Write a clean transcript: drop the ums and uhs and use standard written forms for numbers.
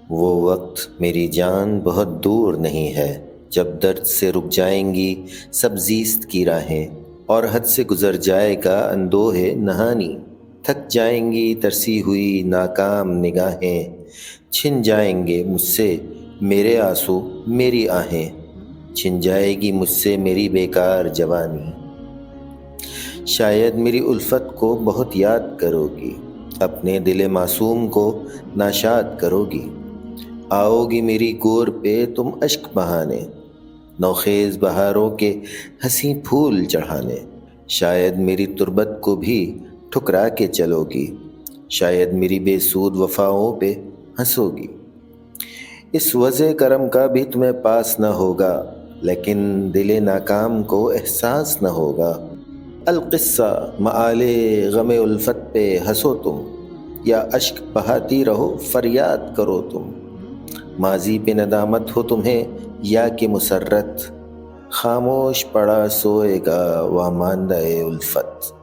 وہ وقت میری جان بہت دور نہیں ہے جب درد سے رک جائیں گی سب زیست کی راہیں، اور حد سے گزر جائے گا اندوہ نہانی۔ تھک جائیں گی ترسی ہوئی ناکام نگاہیں، چھن جائیں گے مجھ سے میرے آنسو میری آہیں، چھن جائے گی مجھ سے میری بیکار جوانی۔ شاید میری الفت کو بہت یاد کرو گی، اپنے دل معصوم کو ناشاد کرو گی۔ آؤ گی میری گور پہ تم اشک بہانے، نوخیز بہاروں کے ہنسی پھول چڑھانے۔ شاید میری تربت کو بھی ٹھکرا کے چلو گی، شاید میری بے سود وفاؤں پہ ہنسو گی۔ اس وضع کرم کا بھی تمہیں پاس نہ ہوگا، لیکن دل ناکام کو احساس نہ ہوگا۔ القصہ مآل غم الفت پہ ہنسو تم، یا اشک بہاتی رہو فریاد کرو تم۔ ماضی پہ ندامت ہو تمہیں یا کہ مسرت، خاموش پڑا سوئے گا واماندہ الفت۔